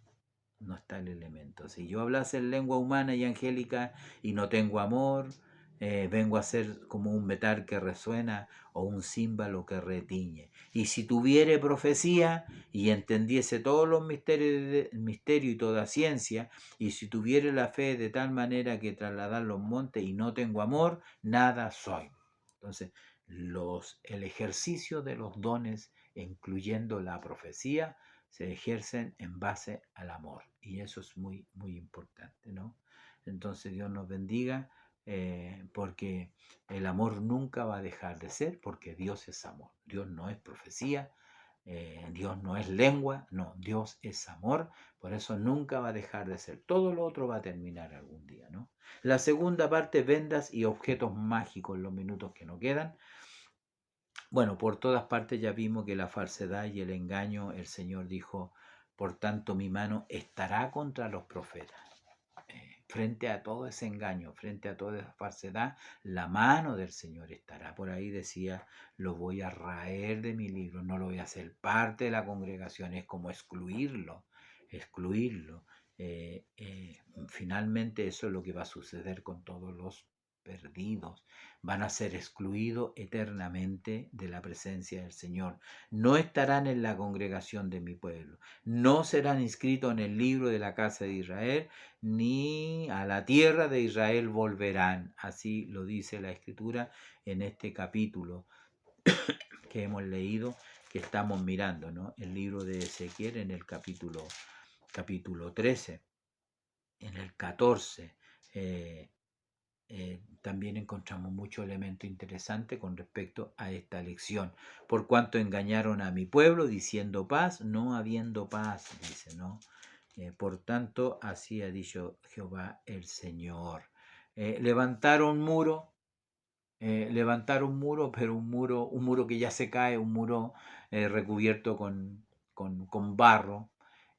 No está el elemento. Si yo hablase en lengua humana y angélica y no tengo amor, vengo a ser como un metal que resuena o un címbalo que retiñe. Y si tuviere profecía y entendiese todos los misterios y toda ciencia, y si tuviere la fe de tal manera que trasladar los montes y no tengo amor, nada soy. Entonces, el ejercicio de los dones, incluyendo la profecía, se ejercen en base al amor. Y eso es muy, muy importante, ¿no? Entonces Dios nos bendiga porque el amor nunca va a dejar de ser, porque Dios es amor. Dios no es profecía, Dios no es lengua, no, Dios es amor, por eso nunca va a dejar de ser. Todo lo otro va a terminar algún día, ¿no? La segunda parte, vendas y objetos mágicos, en los minutos que nos quedan. Bueno, por todas partes ya vimos que la falsedad y el engaño, el Señor dijo, por tanto mi mano estará contra los profetas. frente a todo ese engaño, frente a toda esa falsedad, la mano del Señor estará. Por ahí decía, lo voy a raer de mi libro, no lo voy a hacer parte de la congregación, es como excluirlo, excluirlo. Finalmente eso es lo que va a suceder con todos los perdidos. Van a ser excluidos eternamente de la presencia del Señor. No estarán en la congregación de mi pueblo. No serán inscritos en el libro de la casa de Israel, ni a la tierra de Israel volverán. Así lo dice la Escritura en este capítulo que hemos leído, que estamos mirando, ¿no? El libro de Ezequiel en el capítulo 13, en el 14. También encontramos mucho elemento interesante con respecto a esta lección. Por cuanto engañaron a mi pueblo diciendo paz, no habiendo paz, dice, ¿no? Por tanto, así ha dicho Jehová el Señor. Levantaron muro, pero un muro que ya se cae, un muro recubierto con barro,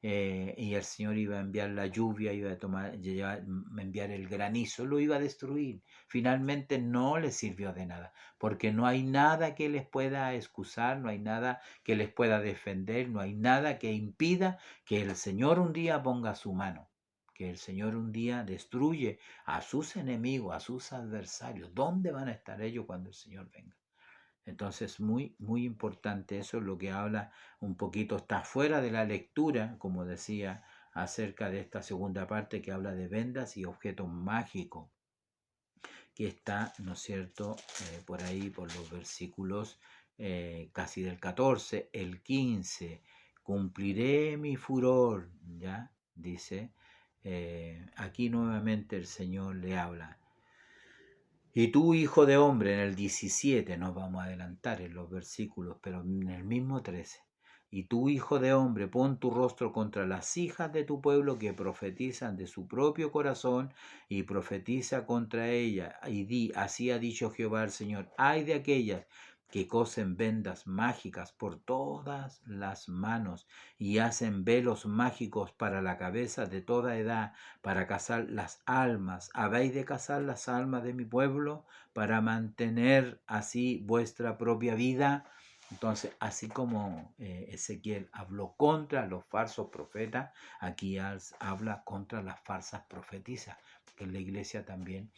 y el Señor iba a enviar la lluvia, iba a enviar el granizo, lo iba a destruir. Finalmente no les sirvió de nada, porque no hay nada que les pueda excusar, no hay nada que les pueda defender, no hay nada que impida que el Señor un día ponga su mano, que el Señor un día destruye a sus enemigos, a sus adversarios. ¿Dónde van a estar ellos cuando el Señor venga? Entonces, muy, muy importante, eso es lo que habla un poquito, está fuera de la lectura, como decía, acerca de esta segunda parte que habla de vendas y objetos mágicos, que está, ¿no es cierto?, por ahí, por los versículos casi del 14, el 15, cumpliré mi furor, ¿ya? Dice, aquí nuevamente el Señor le habla. Y tú, hijo de hombre, en el 17, nos vamos a adelantar en los versículos, pero en el mismo 13. Y tú, hijo de hombre, pon tu rostro contra las hijas de tu pueblo que profetizan de su propio corazón, y profetiza contra ellas, y di, así ha dicho Jehová el Señor, ay de aquellas que cosen vendas mágicas por todas las manos, y hacen velos mágicos para la cabeza de toda edad, para cazar las almas. ¿Habéis de cazar las almas de mi pueblo para mantener así vuestra propia vida? Entonces, así como Ezequiel habló contra los falsos profetas, aquí habla contra las falsas profetisas, porque en la iglesia también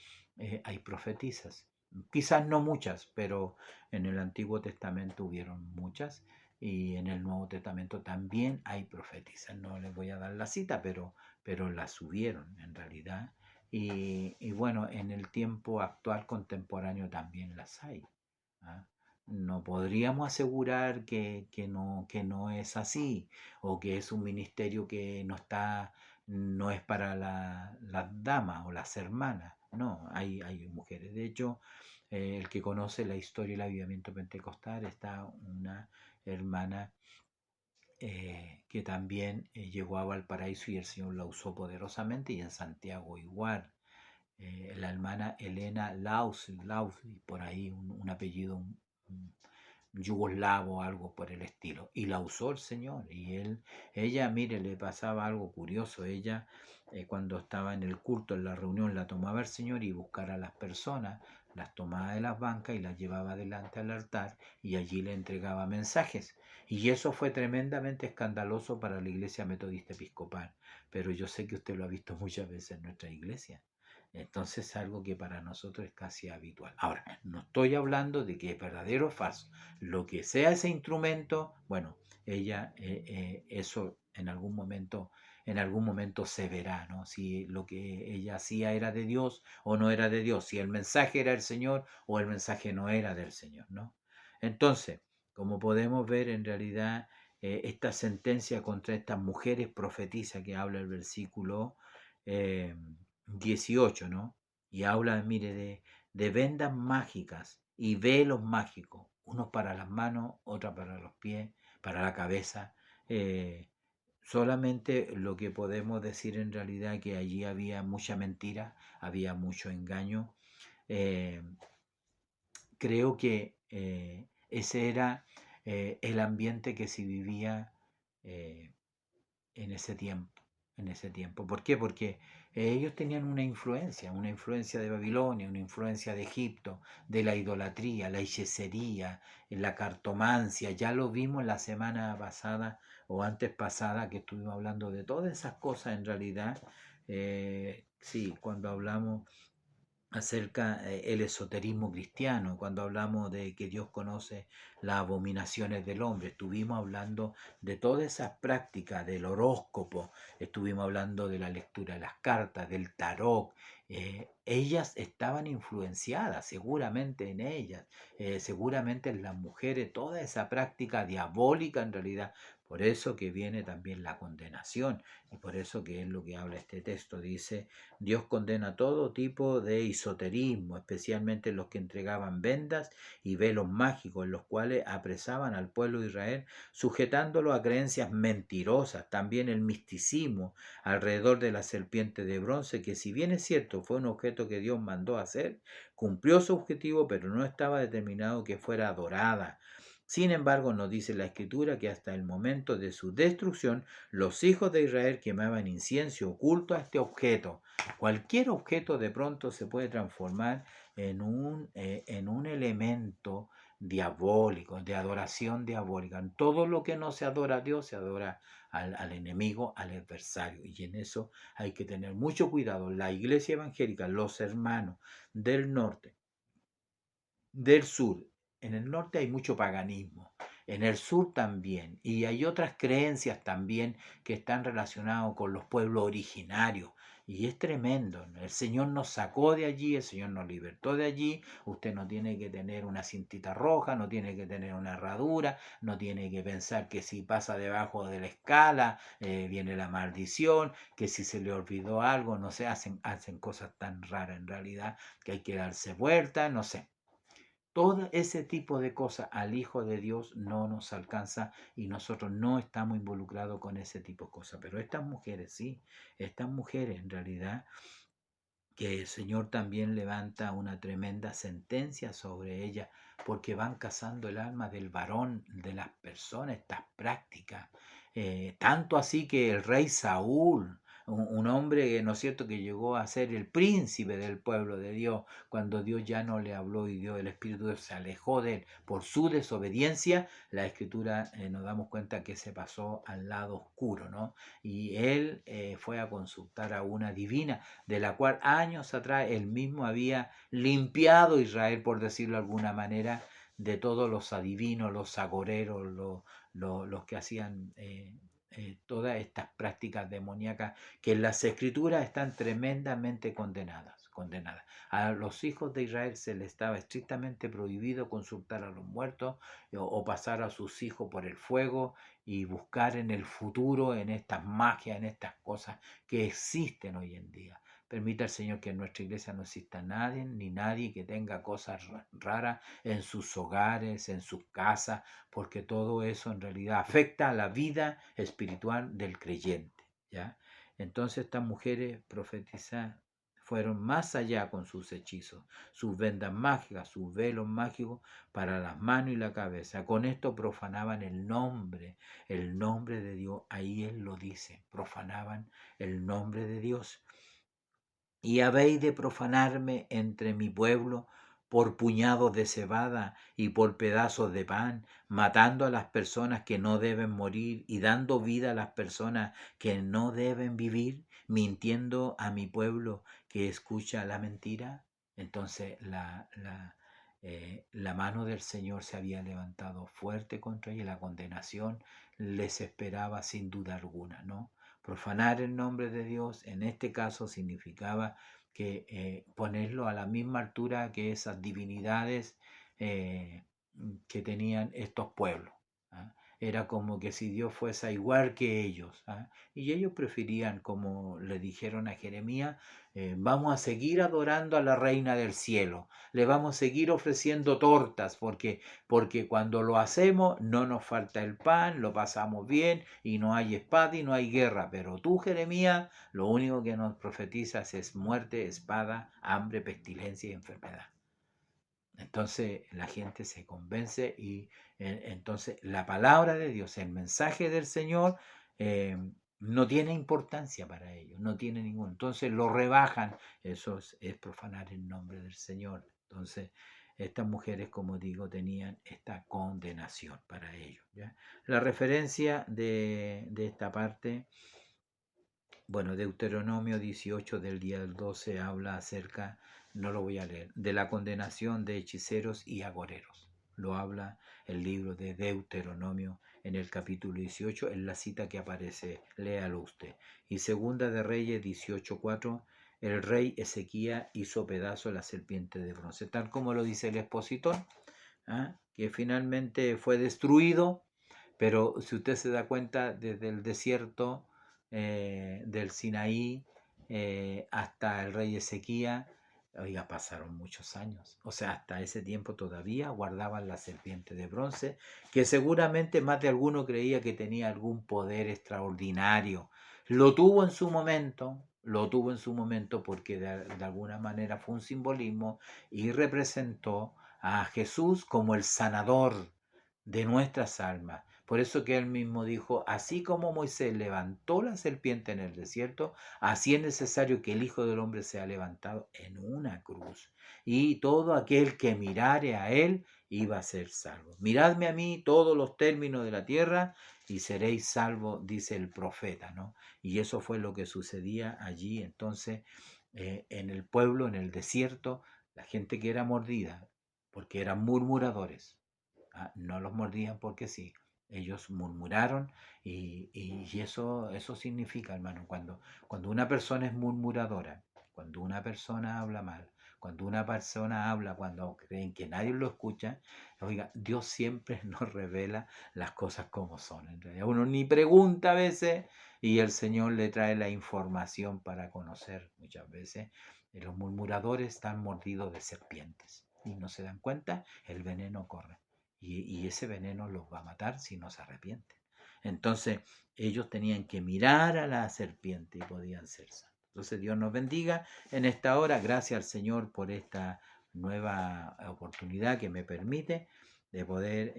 hay profetisas. Quizás no muchas, pero en el Antiguo Testamento hubieron muchas, y en el Nuevo Testamento también hay profetisas. No les voy a dar la cita, pero las subieron en realidad. Y bueno, en el tiempo actual contemporáneo también las hay. ¿Ah? No podríamos asegurar que no es así, o que es un ministerio que no es para las damas o las hermanas. No, hay mujeres. De hecho, el que conoce la historia del avivamiento pentecostal, está una hermana que también llegó a Valparaíso y el Señor la usó poderosamente, y en Santiago igual. La hermana Elena Laus, por ahí un apellido yugoslavo, algo por el estilo, y la usó el Señor. Ella, mire, le pasaba algo curioso. Ella, cuando estaba en el culto, en la reunión, la tomaba el Señor y buscara a las personas, las tomaba de las bancas y las llevaba delante al altar, y allí le entregaba mensajes. Y eso fue tremendamente escandaloso para la Iglesia Metodista Episcopal, pero yo sé que usted lo ha visto muchas veces en nuestra iglesia. Entonces es algo que para nosotros es casi habitual. Ahora, no estoy hablando de que es verdadero o falso. Lo que sea ese instrumento, bueno, ella, eso en algún momento se verá, ¿no? Si lo que ella hacía era de Dios o no era de Dios, si el mensaje era del Señor o el mensaje no era del Señor, ¿no? Entonces, como podemos ver, en realidad, esta sentencia contra estas mujeres profetiza que habla el versículo 18, ¿no? Y habla, mire, de vendas mágicas y velos mágicos, unos para las manos, otros para los pies, para la cabeza. Eh, Solamente lo que podemos decir en realidad, que allí había mucha mentira, había mucho engaño. Eh, Creo que ese era el ambiente que se vivía eh, en ese tiempo. ¿Por qué? Porque ellos tenían una influencia de Babilonia, una influencia de Egipto, de la idolatría, la hechicería, la cartomancia. Ya lo vimos la semana pasada o antes pasada que estuvimos hablando de todas esas cosas en realidad. Sí, cuando hablamos acerca el esoterismo cristiano, cuando hablamos de que Dios conoce las abominaciones del hombre, estuvimos hablando de todas esas prácticas del horóscopo, estuvimos hablando de la lectura de las cartas, del tarot. Ellas estaban influenciadas seguramente en ellas, seguramente en las mujeres, toda esa práctica diabólica en realidad. Por eso que viene también la condenación y por eso que es lo que habla este texto. Dice, Dios condena todo tipo de esoterismo, especialmente los que entregaban vendas y velos mágicos, en los cuales apresaban al pueblo de Israel, sujetándolo a creencias mentirosas. También el misticismo alrededor de la serpiente de bronce, que si bien es cierto fue un objeto que Dios mandó hacer, cumplió su objetivo, pero no estaba determinado que fuera adorada. Sin embargo, nos dice la Escritura que hasta el momento de su destrucción, los hijos de Israel quemaban incienso oculto a este objeto. Cualquier objeto de pronto se puede transformar en un elemento diabólico, de adoración diabólica. En todo lo que no se adora a Dios, se adora al enemigo, al adversario. Y en eso hay que tener mucho cuidado. La iglesia evangélica, los hermanos del norte, del sur. En el norte hay mucho paganismo, en el sur también, y hay otras creencias también que están relacionadas con los pueblos originarios. Y es tremendo, ¿no? El Señor nos sacó de allí, el Señor nos libertó de allí. Usted no tiene que tener una cintita roja, no tiene que tener una herradura, no tiene que pensar que si pasa debajo de la escala viene la maldición, que si se le olvidó algo, no sé, hacen cosas tan raras en realidad que hay que darse vuelta, no sé. Todo ese tipo de cosas al Hijo de Dios no nos alcanza y nosotros no estamos involucrados con ese tipo de cosas. Pero estas mujeres, sí, estas mujeres en realidad que el Señor también levanta una tremenda sentencia sobre ellas porque van cazando el alma del varón, de las personas, estas prácticas. Tanto así que el rey Saúl, un hombre, ¿no es cierto?, que llegó a ser el príncipe del pueblo de Dios, cuando Dios ya no le habló y Dios, el Espíritu de Dios se alejó de él por su desobediencia, la Escritura nos damos cuenta que se pasó al lado oscuro, ¿no? Y él fue a consultar a una divina de la cual años atrás él mismo había limpiado Israel, por decirlo de alguna manera, de todos los adivinos, los agoreros, los que hacían todas estas prácticas demoníacas que en las escrituras están tremendamente condenadas. A los hijos de Israel se les estaba estrictamente prohibido consultar a los muertos o pasar a sus hijos por el fuego y buscar en el futuro, en estas magias, en estas cosas que existen hoy en día. Permita al Señor que en nuestra iglesia no exista nadie, ni nadie que tenga cosas raras en sus hogares, en sus casas, porque todo eso en realidad afecta a la vida espiritual del creyente, ¿ya? Entonces estas mujeres profetizan fueron más allá con sus hechizos, sus vendas mágicas, sus velos mágicos para las manos y la cabeza. Con esto profanaban el nombre de Dios. Ahí él lo dice, profanaban el nombre de Dios. Y habéis de profanarme entre mi pueblo por puñados de cebada y por pedazos de pan, matando a las personas que no deben morir y dando vida a las personas que no deben vivir, mintiendo a mi pueblo que escucha la mentira. Entonces la mano del Señor se había levantado fuerte contra ella y la condenación les esperaba sin duda alguna, ¿no? Profanar el nombre de Dios en este caso significaba que ponerlo a la misma altura que esas divinidades eh, que tenían estos pueblos. ¿Ah? Era como que si Dios fuese igual que ellos. ¿Ah? Y ellos preferían, como le dijeron a Jeremías, vamos a seguir adorando a la reina del cielo, le vamos a seguir ofreciendo tortas, porque cuando lo hacemos no nos falta el pan, lo pasamos bien y no hay espada y no hay guerra. Pero tú, Jeremías, lo único que nos profetizas es muerte, espada, hambre, pestilencia y enfermedad. Entonces la gente se convence y entonces la palabra de Dios, el mensaje del Señor, No tiene importancia para ellos, no tiene ningún. Entonces lo rebajan, eso es profanar el nombre del Señor. Entonces, estas mujeres, como digo, tenían esta condenación para ellos. ¿Ya? La referencia de esta parte, bueno, Deuteronomio 18 del día del 12 habla acerca, no lo voy a leer, de la condenación de hechiceros y agoreros. Lo habla el libro de Deuteronomio en el capítulo 18, en la cita que aparece, léalo usted. Y segunda de Reyes 18:4, el rey Ezequías hizo pedazo la serpiente de bronce, tal como lo dice el expositor, ¿ah? Que finalmente fue destruido, pero si usted se da cuenta, desde el desierto del Sinaí hasta el rey Ezequías, oiga, pasaron muchos años. O sea, hasta ese tiempo todavía guardaban la serpiente de bronce, que seguramente más de alguno creía que tenía algún poder extraordinario. Lo tuvo en su momento, lo tuvo en su momento porque de alguna manera fue un simbolismo y representó a Jesús como el sanador de nuestras almas. Por eso que él mismo dijo, así como Moisés levantó la serpiente en el desierto, así es necesario que el Hijo del Hombre sea levantado en una cruz. Y todo aquel que mirare a él iba a ser salvo. Miradme a mí todos los términos de la tierra y seréis salvos, dice el profeta, ¿no? Y eso fue lo que sucedía allí entonces en el pueblo, en el desierto, la gente que era mordida, porque eran murmuradores. No los mordían porque sí. Ellos murmuraron y eso significa, hermano, cuando una persona es murmuradora, cuando una persona habla mal, cuando una persona habla cuando creen que nadie lo escucha, oiga, Dios siempre nos revela las cosas como son. En realidad uno ni pregunta a veces y el Señor le trae la información para conocer muchas veces. Los murmuradores están mordidos de serpientes y no se dan cuenta, el veneno corre. Y ese veneno los va a matar si no se arrepienten. Entonces, ellos tenían que mirar a la serpiente y podían ser salvos. Entonces, Dios nos bendiga en esta hora. Gracias al Señor por esta nueva oportunidad que me permite de poder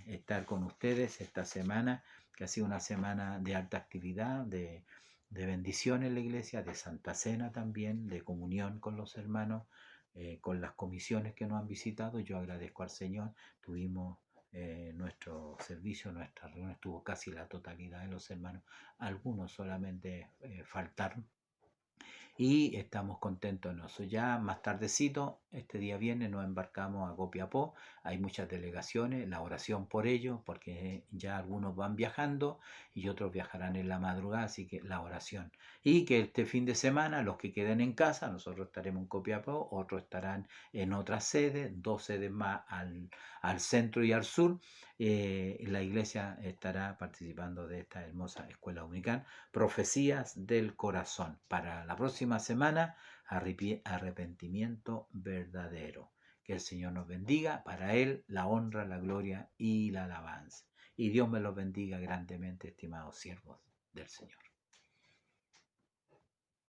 estar con ustedes esta semana, que ha sido una semana de alta actividad, de bendición en la iglesia, de Santa Cena también, de comunión con los hermanos, con las comisiones que nos han visitado. Yo agradezco al Señor. Tuvimos nuestro servicio, nuestra reunión, estuvo casi la totalidad de los hermanos, algunos solamente faltaron, y estamos contentos en eso. Ya más tardecito, este día viernes, nos embarcamos a Copiapó. Hay muchas delegaciones, la oración por ellos, porque ya algunos van viajando y otros viajarán en la madrugada, así que la oración. Y que este fin de semana, los que queden en casa, nosotros estaremos en Copiapó, otros estarán en otras sedes, 2 sedes más al centro y al sur. La iglesia estará participando de esta hermosa escuela dominical, Profecías del Corazón. Para la próxima semana, arrepentimiento verdadero. Que el Señor nos bendiga. Para Él la honra, la gloria y la alabanza. Y Dios me los bendiga grandemente, estimados siervos del Señor.